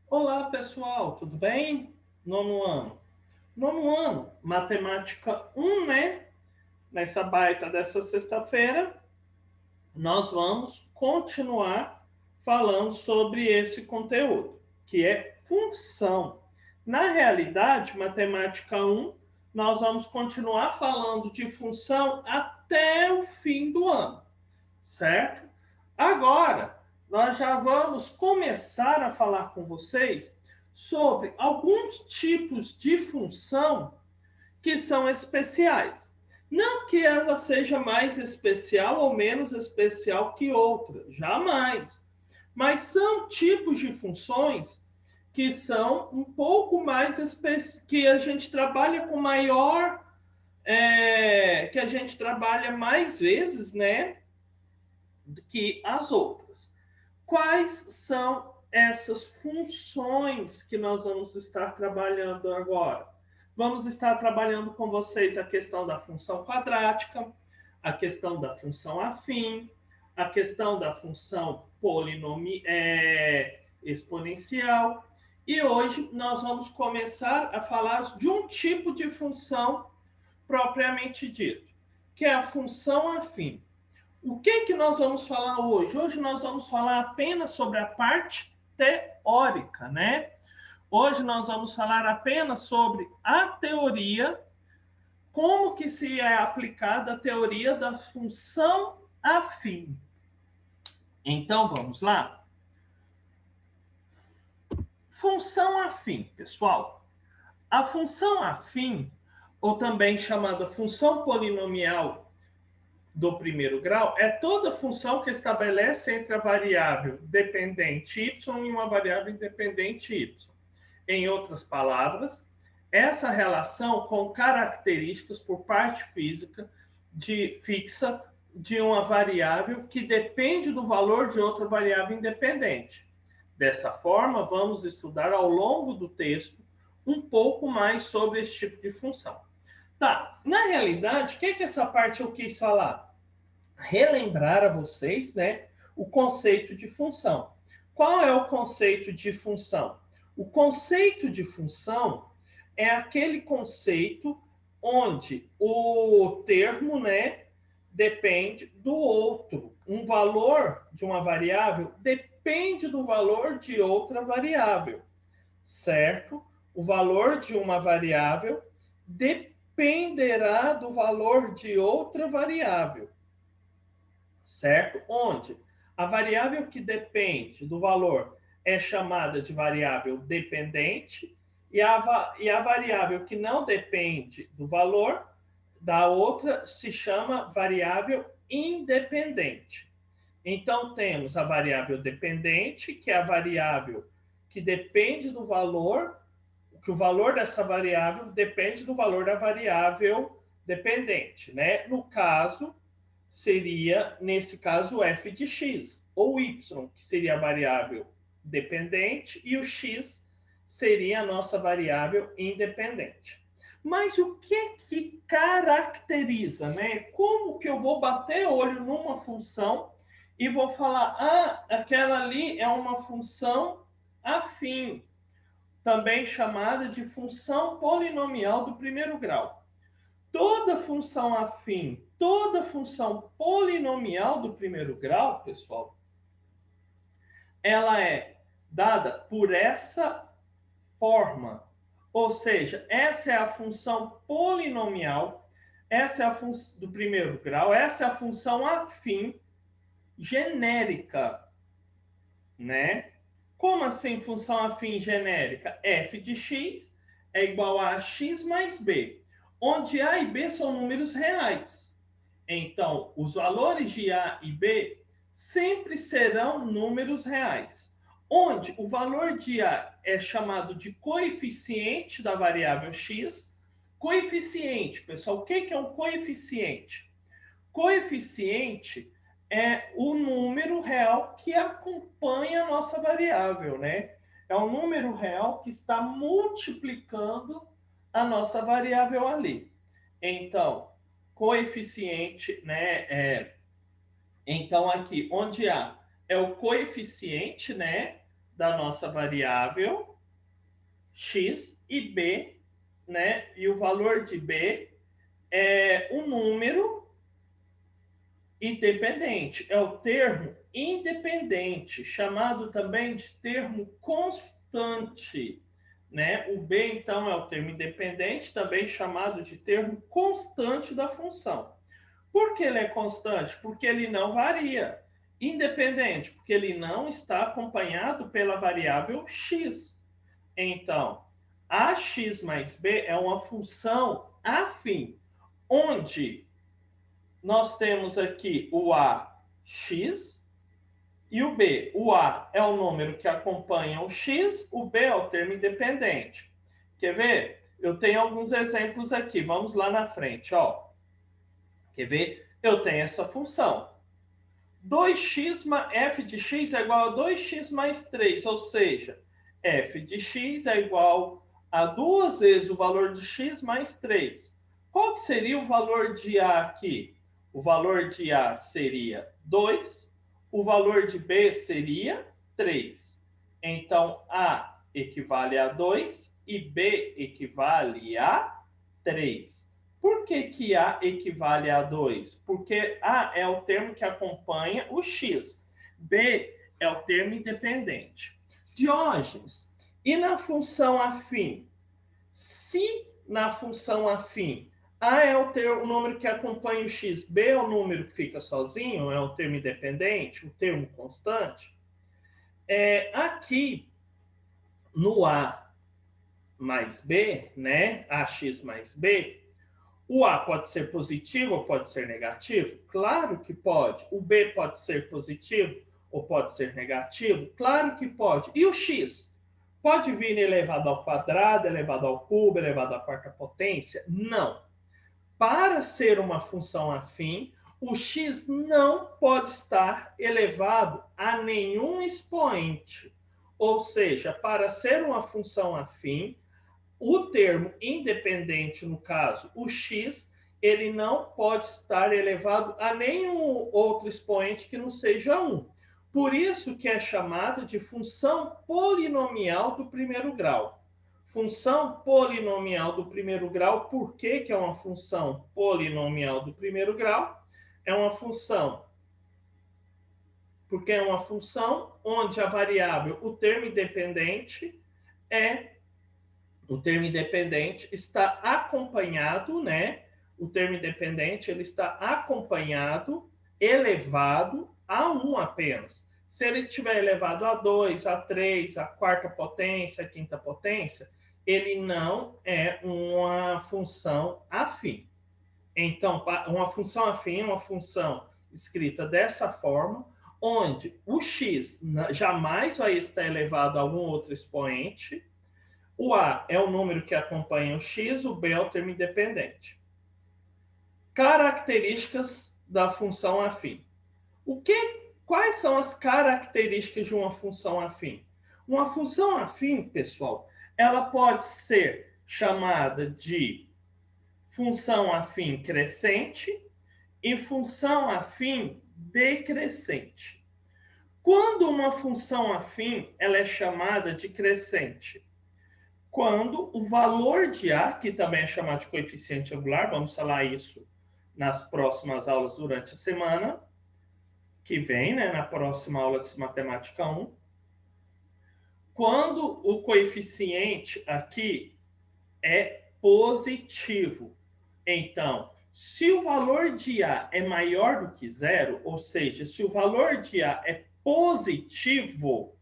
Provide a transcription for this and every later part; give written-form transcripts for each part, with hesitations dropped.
Olá, pessoal, tudo bem? Nono ano. Nono ano, matemática 1, né? Nessa baita dessa sexta-feira, nós vamos continuar falando sobre esse conteúdo, que é função. Na realidade, matemática 1, nós vamos continuar falando de função até o fim do ano, certo? Agora, nós já vamos começar a falar com vocês sobre alguns tipos de função que são especiais. Não que ela seja mais especial ou menos especial que outra, jamais. Mas são tipos de funções que são um pouco mais que a gente trabalha com maior, que a gente trabalha mais vezes, né, que as outras. Quais são essas funções que nós vamos estar trabalhando agora? Vamos estar trabalhando com vocês a questão da função quadrática, a questão da função afim, a questão da função exponencial. E hoje nós vamos começar a falar de um tipo de função propriamente dito, que é a função afim. O que nós vamos falar hoje? Hoje nós vamos falar apenas sobre a parte teórica, né? Hoje nós vamos falar apenas sobre a teoria, como que se é aplicada a teoria da função afim. Então vamos lá? Função afim, pessoal. A função afim, ou também chamada função polinomial do primeiro grau, é toda função que estabelece entre a variável dependente y e uma variável independente y. Em outras palavras, essa relação com características por parte física fixa de uma variável que depende do valor de outra variável independente. Dessa forma, vamos estudar ao longo do texto um pouco mais sobre esse tipo de função. Tá, na realidade, o que essa parte eu quis falar? Relembrar a vocês, né, o conceito de função. Qual é o conceito de função? O conceito de função é aquele conceito onde o termo, né, depende do outro. Um valor de uma variável depende do valor de outra variável, certo? O valor de uma variável dependerá do valor de outra variável, certo? Onde a variável que depende do valor é chamada de variável dependente e a variável que não depende do valor da outra se chama variável independente. Então, temos a variável dependente, que é a variável que depende do valor, que o valor dessa variável depende do valor da variável dependente, né? No caso, seria, nesse caso, f de x, ou y, que seria a variável dependente, e o x seria a nossa variável independente. Mas o que caracteriza, né? Como que eu vou bater olho numa função e vou falar, ah, aquela ali é uma função afim, também chamada de função polinomial do primeiro grau. Toda função afim, toda função polinomial do primeiro grau, pessoal, ela é dada por essa forma. Ou seja, essa é a função polinomial, essa é a função do primeiro grau, essa é a função afim genérica, né? Como assim função afim genérica? F de x é igual a x mais b, onde a e b são números reais. Então, os valores de a e b sempre serão números reais, onde o valor de a é chamado de coeficiente da variável x. Coeficiente, pessoal, o que é um coeficiente? Coeficiente é o número real que acompanha a nossa variável, né? É o número real que está multiplicando a nossa variável ali. Então, coeficiente, né? Então, aqui, onde A é o coeficiente, né? da nossa variável x e b, né? E o valor de b é um número independente, é o termo independente, chamado também de termo constante, né? O b, então, é o termo independente, também chamado de termo constante da função. Por que ele é constante? Porque ele não varia. Independente, porque ele não está acompanhado pela variável x. Então, ax mais b é uma função afim, onde nós temos aqui o ax e o b. O a é o número que acompanha o x, o b é o termo independente. Quer ver? Eu tenho alguns exemplos aqui. Vamos lá na frente, ó. Quer ver? Eu tenho essa função. 2x, f de x é igual a 2x mais 3, ou seja, f de x é igual a 2 vezes o valor de x mais 3. Qual que seria o valor de a aqui? O valor de a seria 2, o valor de b seria 3. Então, a equivale a 2 e b equivale a 3. Por que A equivale a 2? Porque A é o termo que acompanha o X. B é o termo independente. Diógenes, e na função afim? Se na função afim A é o número que acompanha o X, B é o número que fica sozinho, é o termo independente, o termo constante, aqui no A mais B, né? AX mais B, o A pode ser positivo ou pode ser negativo? Claro que pode. O B pode ser positivo ou pode ser negativo? Claro que pode. E o X? Pode vir elevado ao quadrado, elevado ao cubo, elevado à quarta potência? Não. Para ser uma função afim, o X não pode estar elevado a nenhum expoente. Ou seja, para ser uma função afim, o termo independente, no caso, o x, ele não pode estar elevado a nenhum outro expoente que não seja 1. Por isso que é chamado de função polinomial do primeiro grau. Função polinomial do primeiro grau, por que que é uma função polinomial do primeiro grau? É uma função porque é uma função onde a variável, o termo independente está acompanhado, né? O termo independente ele está acompanhado, elevado a 1 apenas. Se ele estiver elevado a 2, a 3, a quarta potência, a quinta potência, ele não é uma função afim. Então, uma função afim é uma função escrita dessa forma, onde o x jamais vai estar elevado a algum outro expoente. O A é o número que acompanha o X, o B é o termo independente. Características da função afim. Quais são as características de uma função afim? Uma função afim, pessoal, ela pode ser chamada de função afim crescente e função afim decrescente. Quando uma função afim ela é chamada de crescente? Quando o valor de A, que também é chamado de coeficiente angular, vamos falar isso nas próximas aulas durante a semana, que vem, né, na próxima aula de Matemática 1, quando o coeficiente aqui é positivo. Então, se o valor de A é maior do que zero, ou seja, se o valor de A é positivo,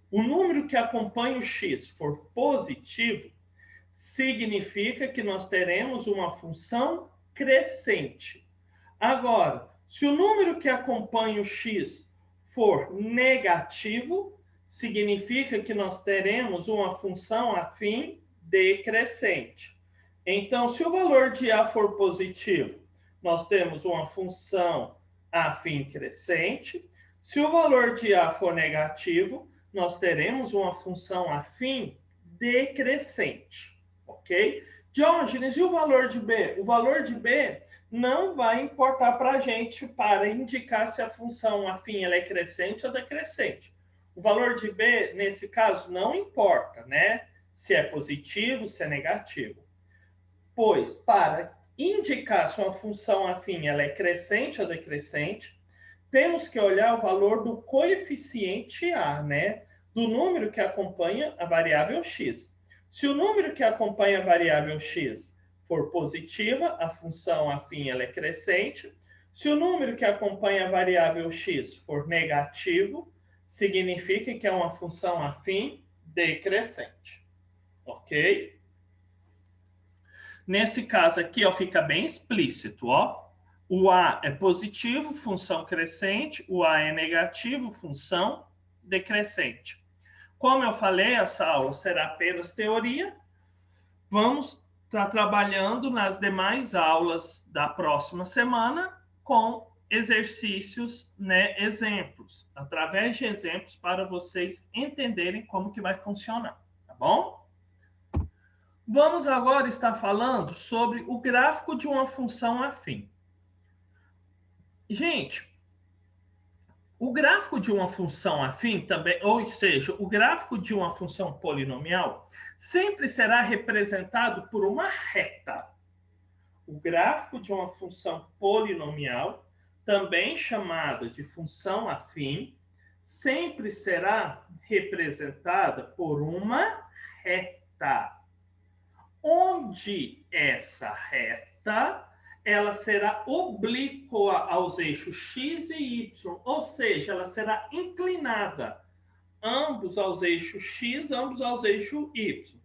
o número que acompanha o x for positivo, significa que nós teremos uma função crescente. Agora, se o número que acompanha o x for negativo, significa que nós teremos uma função afim decrescente. Então, se o valor de A for positivo, nós temos uma função afim crescente. Se o valor de A for negativo, nós teremos uma função afim decrescente, ok? Diógenes, e o valor de B? O valor de B não vai importar para a gente para indicar se a função afim ela é crescente ou decrescente. O valor de B, nesse caso, não importa, né? Se é positivo, se é negativo. Pois, para indicar se uma função afim ela é crescente ou decrescente, temos que olhar o valor do coeficiente A, né? Do número que acompanha a variável x. Se o número que acompanha a variável x for positiva, a função afim ela é crescente. Se o número que acompanha a variável x for negativo, significa que é uma função afim decrescente. Ok? Nesse caso aqui, ó, fica bem explícito, ó. O A é positivo, função crescente, o A é negativo, função decrescente. Como eu falei, essa aula será apenas teoria. Vamos estar trabalhando nas demais aulas da próxima semana com exercícios, né, exemplos, através de exemplos para vocês entenderem como que vai funcionar, tá bom? Vamos agora estar falando sobre o gráfico de uma função afim. Gente, o gráfico de uma função afim também, ou seja, o gráfico de uma função polinomial, sempre será representado por uma reta. O gráfico de uma função polinomial, também chamada de função afim, sempre será representada por uma reta. Onde essa reta ela será oblíqua aos eixos x e y, ou seja, ela será inclinada, ambos aos eixos x, ambos aos eixos y.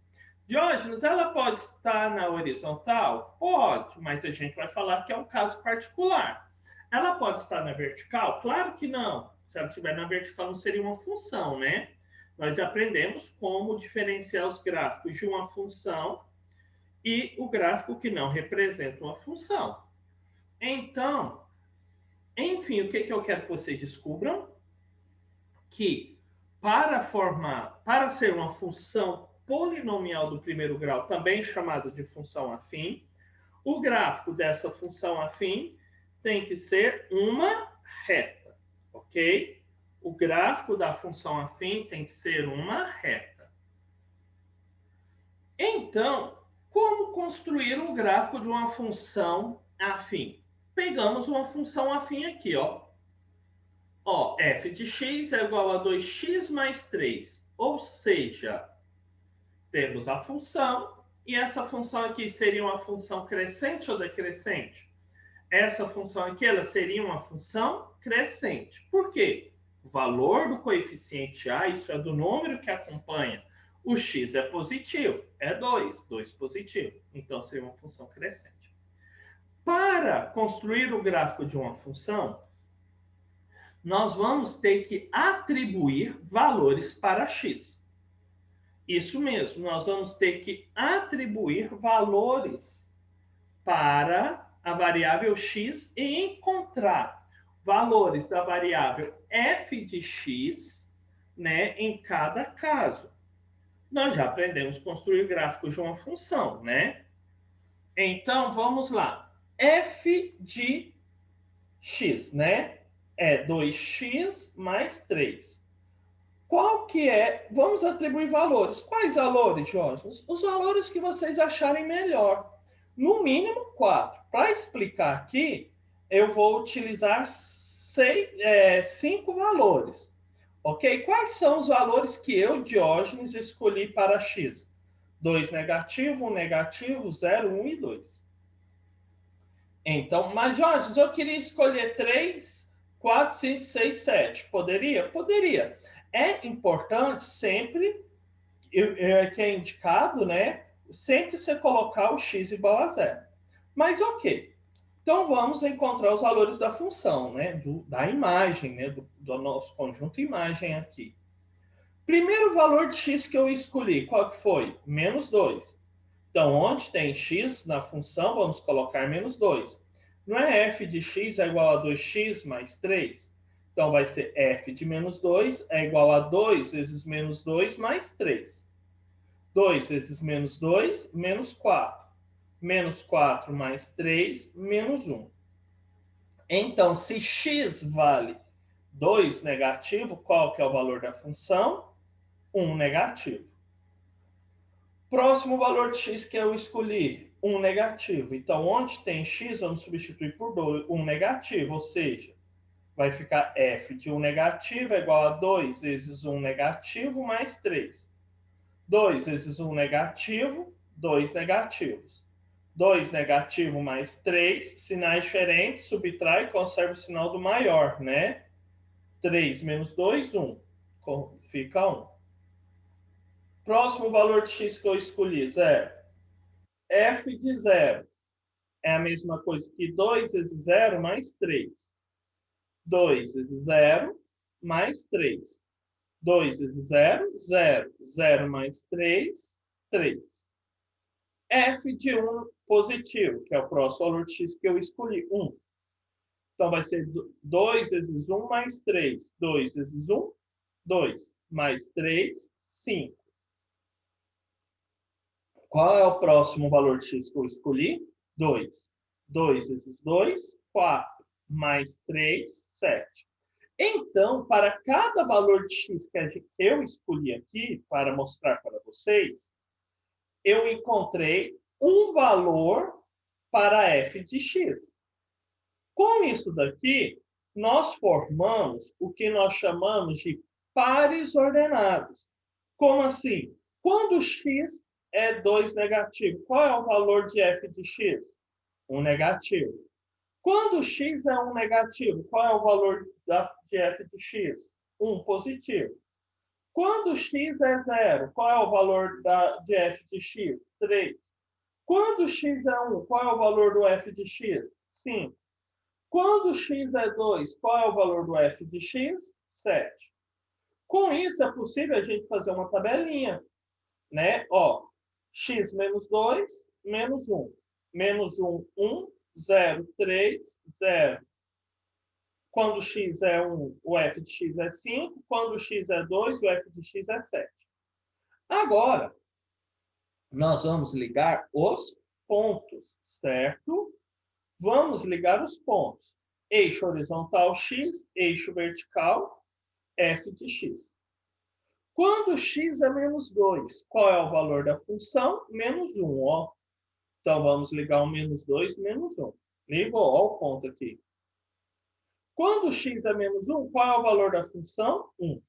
Diógenes, ela pode estar na horizontal? Pode, mas a gente vai falar que é um caso particular. Ela pode estar na vertical? Claro que não. Se ela estiver na vertical, não seria uma função, né? Nós aprendemos como diferenciar os gráficos de uma função e o gráfico que não representa uma função. Então, enfim, o que eu quero que vocês descubram? Que para ser uma função polinomial do primeiro grau, também chamada de função afim, o gráfico dessa função afim tem que ser uma reta, ok? O gráfico da função afim tem que ser uma reta. Então, como construir um gráfico de uma função afim? Pegamos uma função afim aqui, ó. Ó, f de x é igual a 2x mais 3. Ou seja, temos a função, e essa função aqui seria uma função crescente ou decrescente? Essa função aqui ela seria uma função crescente. Por quê? O valor do coeficiente A, isso é do número que acompanha, o x é positivo, é 2 positivo. Então, seria uma função crescente. Para construir o gráfico de uma função, nós vamos ter que atribuir valores para x. Isso mesmo, nós vamos ter que atribuir valores para a variável x e encontrar valores da variável f de x, né, em cada caso. Nós já aprendemos a construir gráficos de uma função, né? Então, vamos lá. F de x, né? É 2x mais 3. Qual que é? Vamos atribuir valores. Quais valores, Jorge? Os valores que vocês acharem melhor. No mínimo 4. Para explicar aqui, eu vou utilizar 5 valores. Ok? Quais são os valores que eu, Diógenes, escolhi para x? 2 negativo, 1 negativo, 0, 1 e 2. Então, mas Diógenes, eu queria escolher 3, 4, 5, 6, 7. Poderia? Poderia. É importante sempre, que é indicado, né? Sempre você colocar o x igual a 0. Mas ok. Então, vamos encontrar os valores da função, né? Da imagem, né? Do nosso conjunto imagem aqui. Primeiro valor de x que eu escolhi, qual que foi? Menos 2. Então, onde tem x na função, vamos colocar menos 2. Não é f de x é igual a 2x mais 3? Então, vai ser f de menos 2 é igual a 2 vezes menos 2 mais 3. 2 vezes menos 2, menos 4. Menos 4 mais 3, menos 1. Então, se x vale 2 negativo, qual que é o valor da função? 1 negativo. Próximo valor de x que eu escolhi, 1 negativo. Então, onde tem x, vamos substituir por 1 negativo, ou seja, vai ficar f de 1 negativo é igual a 2 vezes 1 negativo mais 3. 2 vezes 1 negativo, 2 negativos. 2 negativo mais 3, sinais diferentes, subtrai e conserva o sinal do maior, né? 3 menos 2, 1. Fica 1. Próximo valor de x que eu escolhi, 0. F de 0 é a mesma coisa que 2 vezes 0 mais 3. 2 vezes 0 mais 3. 2 vezes 0, 0. 0 mais 3, 3. F de 1 positivo, que é o próximo valor de x que eu escolhi, 1. Então, vai ser 2 vezes 1 mais 3. 2 vezes 1, 2. Mais 3, 5. Qual é o próximo valor de x que eu escolhi? 2. 2 vezes 2, 4. Mais 3, 7. Então, para cada valor de x que eu escolhi aqui, para mostrar para vocês, eu encontrei um valor para f de x. Com isso daqui, nós formamos o que nós chamamos de pares ordenados. Como assim? Quando x é 2 negativo, qual é o valor de f de x? 1 negativo. Quando x é 1 negativo, qual é o valor de f de x? 1 positivo. Quando x é 0, qual é o valor de f de x? 3. Quando x é 1, qual é o valor do f de x? 5. Quando x é 2, qual é o valor do f de x? 7. Com isso, é possível a gente fazer uma tabelinha, né? Ó, x menos 2, menos 1. Menos 1, 1, 0, 3, 0. Quando x é 1, o f de x é 5. Quando x é 2, o f de x é 7. Agora, nós vamos ligar os pontos, certo? Vamos ligar os pontos. Eixo horizontal x, eixo vertical f de x. Quando x é menos 2, qual é o valor da função? Menos 1, ó. Então, vamos ligar o menos 2, menos 1. Ligou, ó o ponto aqui. Quando x é menos 1, qual é o valor da função? 1.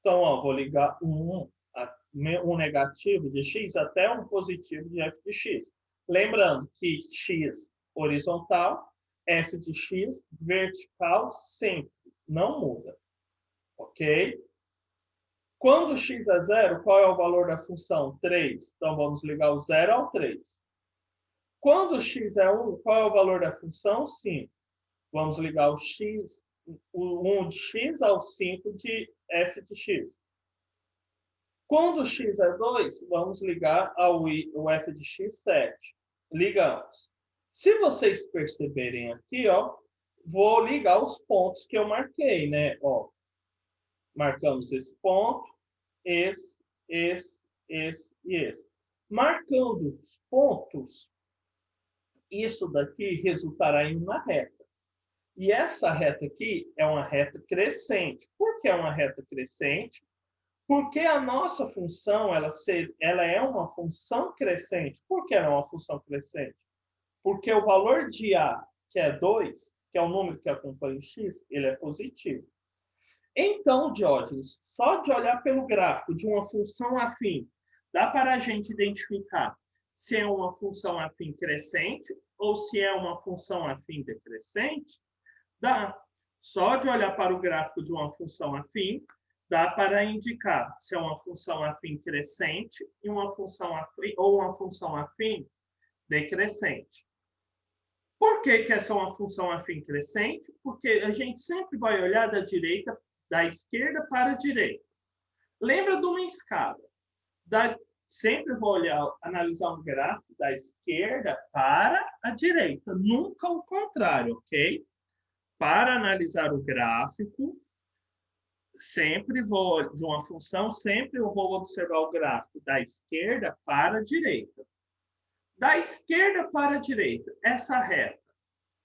Então, ó, vou ligar um negativo de x até um positivo de f de x. Lembrando que x horizontal, f de x vertical sempre, não muda. Ok? Quando x é 0, qual é o valor da função? 3. Então, vamos ligar o 0 ao 3. Quando x é 1, qual é o valor da função? 5. Vamos ligar o 1 de x ao 5 de f de x. Quando x é 2, vamos ligar o f de x 7. Ligamos. Se vocês perceberem aqui, ó, vou ligar os pontos que eu marquei, né? Ó, marcamos esse ponto, esse e esse. Marcando os pontos, isso daqui resultará em uma reta. E essa reta aqui é uma reta crescente. Por que é uma reta crescente? Porque a nossa função ela é uma função crescente. Por que ela é uma função crescente? Porque o valor de A, que é 2, que é o número que acompanha o x, ele é positivo. Então, Diógenes, só de olhar pelo gráfico de uma função afim, dá para a gente identificar se é uma função afim crescente ou se é uma função afim decrescente? Dá. Só de olhar para o gráfico de uma função afim, dá para indicar se é uma função afim crescente e uma função afim, ou uma função afim decrescente. Por que essa é uma função afim crescente? Porque a gente sempre vai olhar da esquerda para a direita. Lembra de uma escada? Sempre vou analisar um gráfico da esquerda para a direita, nunca o contrário, ok? Para analisar o gráfico, sempre vou, de uma função, sempre eu vou observar o gráfico da esquerda para a direita. Da esquerda para a direita, essa reta,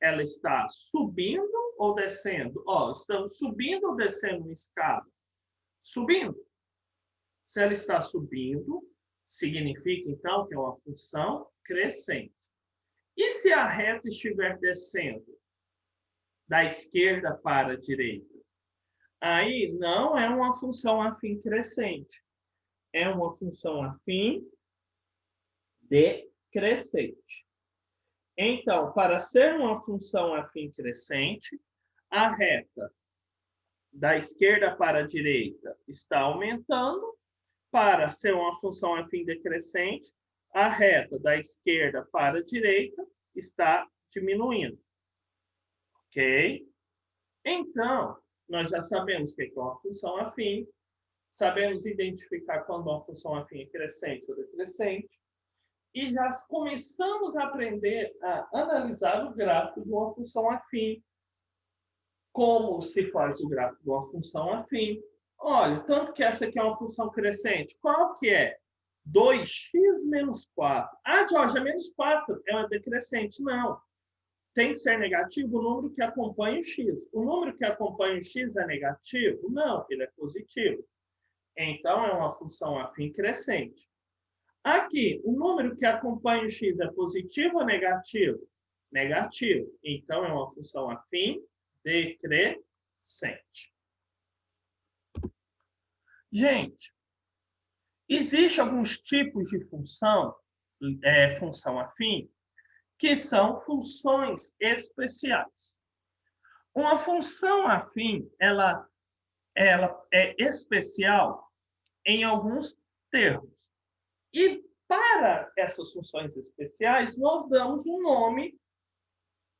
ela está subindo ou descendo? Ó, estamos subindo ou descendo uma escada? Subindo. Se ela está subindo, significa, então, que é uma função crescente. E se a reta estiver descendo da esquerda para a direita? Aí não é uma função afim crescente. É uma função afim decrescente. Então, para ser uma função afim crescente, a reta da esquerda para a direita está aumentando. Para ser uma função afim decrescente, a reta da esquerda para a direita está diminuindo. Ok? Então, nós já sabemos o que é uma função afim, sabemos identificar quando uma função afim é crescente ou decrescente, e já começamos a aprender a analisar o gráfico de uma função afim. Como se faz o gráfico de uma função afim? Olha, tanto que essa aqui é uma função crescente. Qual que é? 2x menos 4. Ah, Jorge, é menos 4. É uma decrescente. Não. Tem que ser negativo o número que acompanha o x. O número que acompanha o x é negativo? Não, ele é positivo. Então, é uma função afim crescente. Aqui, o número que acompanha o x é positivo ou negativo? Negativo. Então, é uma função afim decrescente. Gente, existem alguns tipos de função afim, que são funções especiais. Uma função afim, ela é especial em alguns termos. E para essas funções especiais, nós damos um nome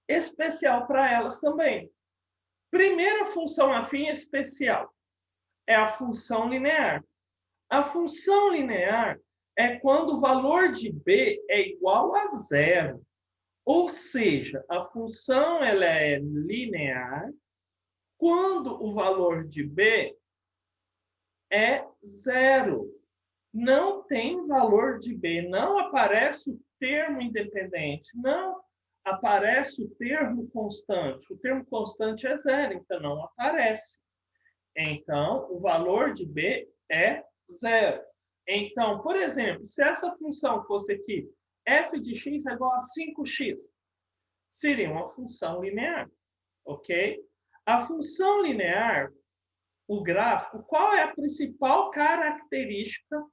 especial para elas também. Primeira função afim especial é a função linear. A função linear é quando o valor de b é igual a zero. Ou seja, a função ela é linear quando o valor de b é zero. Não tem valor de b, não aparece o termo independente, não aparece o termo constante. O termo constante é zero, então não aparece. Então, o valor de b é zero. Então, por exemplo, se essa função fosse aqui, f de x é igual a 5x, seria uma função linear, ok? A função linear, o gráfico, qual é a principal característica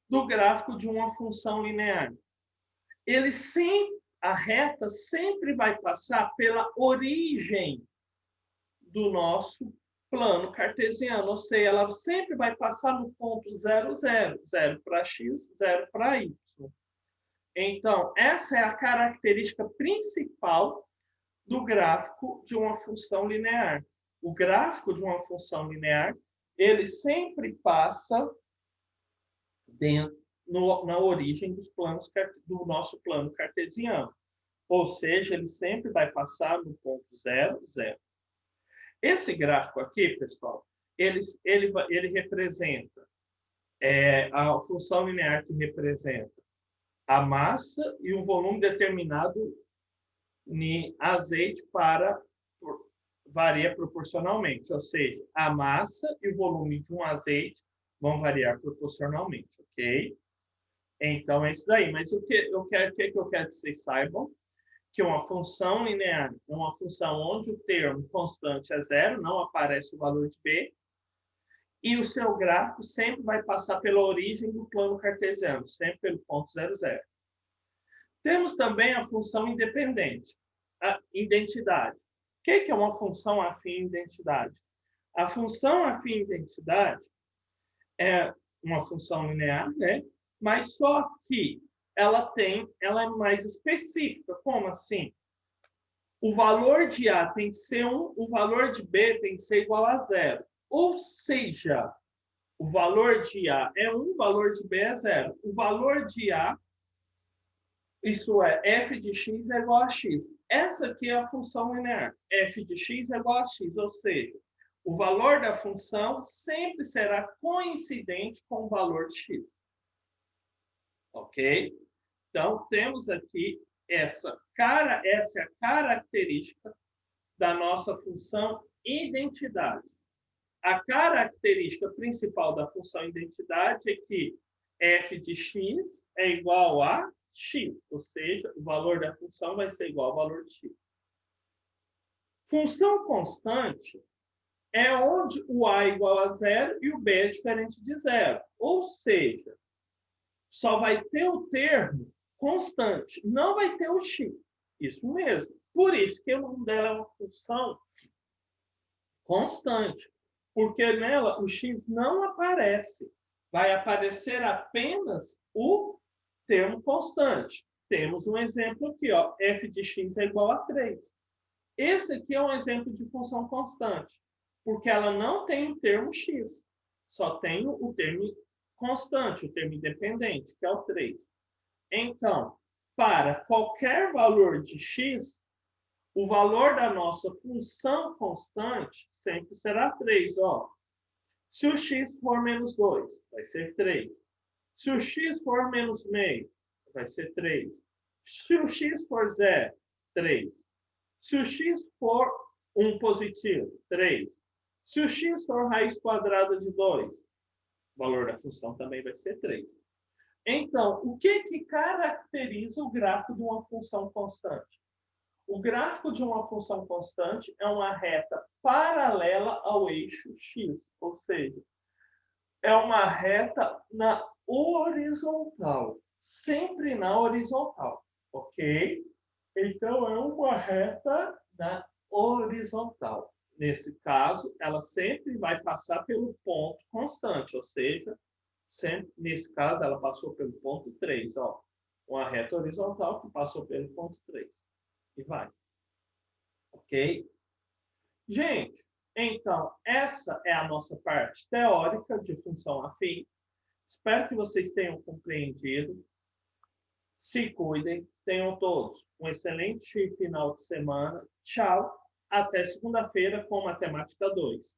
do gráfico de uma função linear? A reta sempre vai passar pela origem do nosso plano cartesiano, ou seja, ela sempre vai passar no ponto 0, 0, 0 para x, 0 para y. Então, essa é a característica principal do gráfico de uma função linear. O gráfico de uma função linear, ele sempre passa na origem do nosso plano cartesiano. Ou seja, ele sempre vai passar no ponto 0, 0. Esse gráfico aqui, pessoal, ele representa a função linear que representa a massa e um volume determinado em azeite varia proporcionalmente. Ou seja, a massa e o volume de um azeite vão variar proporcionalmente, ok? Então, é isso daí. Mas o que eu quero que vocês saibam? Que uma função linear é uma função onde o termo constante é zero, não aparece o valor de b, e o seu gráfico sempre vai passar pela origem do plano cartesiano, sempre pelo ponto 0, 0. Temos também a função independente, a identidade. O que é uma função afim identidade? A função afim identidade é uma função linear, né? Mas só que ela é mais específica. Como assim? O valor de A tem que ser 1, o valor de B tem que ser igual a 0. Ou seja, o valor de A é 1, o valor de B é 0. O valor de A, isso é, f de x é igual a x. Essa aqui é a função linear. F de x é igual a x, ou seja, o valor da função sempre será coincidente com o valor de x. Ok? Então, temos aqui essa é a característica da nossa função identidade. A característica principal da função identidade é que f de x é igual a x, ou seja, o valor da função vai ser igual ao valor de x. Função constante é onde o a é igual a zero e o b é diferente de zero. Ou seja, só vai ter o termo constante, não vai ter o x. Isso mesmo. Por isso que o nome dela é uma função constante, porque nela o x não aparece. Vai aparecer apenas o termo constante. Temos um exemplo aqui, ó, f de x é igual a 3. Esse aqui é um exemplo de função constante, porque ela não tem o termo x, só tem o termo constante, o termo independente, que é o 3. Então, para qualquer valor de x, o valor da nossa função constante sempre será 3. Ó. Se o x for menos 2, vai ser 3. Se o x for menos meio, vai ser 3. Se o x for zero, 3. Se o x for 1 positivo, 3. Se o x for raiz quadrada de 2, o valor da função também vai ser 3. Então, o que caracteriza o gráfico de uma função constante? O gráfico de uma função constante é uma reta paralela ao eixo x, ou seja, é uma reta na horizontal, sempre na horizontal, ok? Então, é uma reta na horizontal. Nesse caso, ela sempre vai passar pelo ponto constante, ou seja, sempre, nesse caso, ela passou pelo ponto 3, ó. Uma reta horizontal que passou pelo ponto 3. E vai. Ok? Gente, então, essa é a nossa parte teórica de função afim. Espero que vocês tenham compreendido. Se cuidem, tenham todos um excelente final de semana. Tchau, até segunda-feira com Matemática 2.